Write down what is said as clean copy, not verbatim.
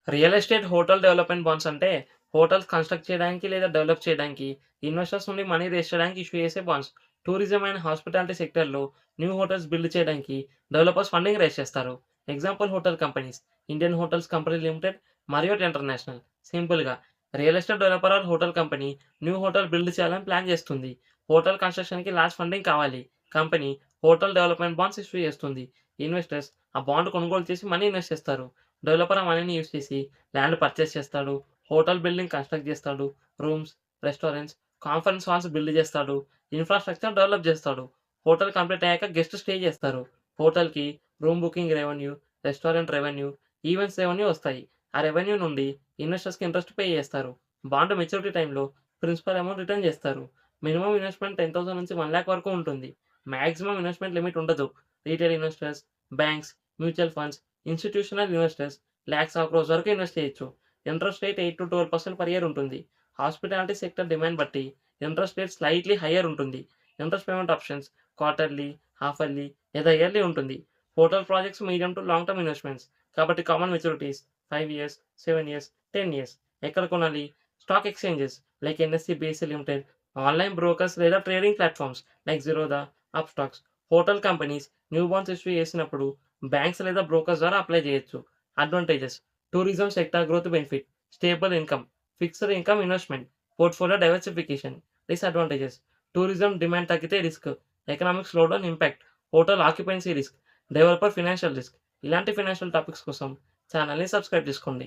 Real estate hotel development bonds అంటే hotels construct చేయడానికి లేదా డెవలప్ చేయడానికి ఇన్వెస్టర్స్ నుండి మనీ రేజ్ చేయడానికి ఇష్యూ చేసే బాండ్స్. టూరిజం అండ్ హాస్పిటాలిటీ సెక్టర్‌లో న్యూ హోటల్స్ బిల్డ్ చేయడానికి డెవలపర్స్ ఫండింగ్ రేజ్ చేస్తారు. Example hotel companies Indian hotels company limited, Marriott international. సింపుల్‌గా real estate developer or hotel company new hotel build చేయాలని plan చేస్తుంది. Hotel కన్‌స్ట్రక్షన్‌కి large funding కావాలి. Company hotel development bonds issue చేస్తుంది. Investors ఆ bond కొనుగోలు చేసి మనీ ఇన్వెస్ట్ చేస్తారు. డెవలపర్ ఆ మనీని యూజ్ చేసి ల్యాండ్ పర్చేస్ చేస్తాడు. హోటల్ బిల్డింగ్ కన్‌స్ట్రక్ట్ చేస్తాడు. Rooms, restaurants, conference halls build చేస్తాడు. ఇన్‌ఫ్రాస్ట్రక్చర్ డెవలప్ చేస్తాడు. హోటల్ కంప్లీట్ అయ్యాక గెస్ట్ స్టే చేస్తారు. హోటల్‌కి room booking revenue, restaurant revenue, events revenue వస్తాయి. ఆ రెవెన్యూ నుండి ఇన్వెస్టర్స్‌కి ఇంట్రెస్ట్ పే చేస్తారు. బాండ్ మెచ్యూరిటీ టైమ్‌లో ప్రిన్సిపల్ అమౌంట్ రిటర్న్ చేస్తారు. మినిమమ్ ఇన్వెస్ట్‌మెంట్ 10,000 నుంచి 1,00,000 వరకు ఉంటుంది. మాక్సిమం ఇన్వెస్ట్‌మెంట్ లిమిట్ ఉండదు. Retail investors, banks, mutual funds, institutional investors lakhs of crores వరకు ఇన్వెస్ట్ చేయొచ్చు. ఇంట్రెస్ట్ రేట్ 8-12% పర్ ఇయర్ ఉంటుంది. హాస్పిటాలిటీ సెక్టర్ డిమాండ్ బట్టి ఇంట్రెస్ట్ రేట్ స్లైట్‌లీ హైయర్ ఉంటుంది. Interest payment options quarterly, half yearly లేదా ఇయర్లీ ఉంటుంది. Hotel projects medium to long term investments కాబట్టి common maturities 5 years, 7 years, 10 years. ఎక్కడ కొనాలి? Stock exchanges like NSC, BSC limited, online brokers లేదా trading platforms like Zerodha, Upstox. Hotel companies new bonds issue చేసినప్పుడు banks లేదా brokers ద్వారా apply చేయొచ్చు. Advantages tourism sector growth benefit, stable income, fixed income investment, portfolio diversification. Disadvantages tourism demand తగ్గితే risk, economic slowdown impact, hotel occupancy risk, developer financial risk. ఇలాంటి financial topics కోసం ఛానల్‌ని subscribe చేసుకోండి.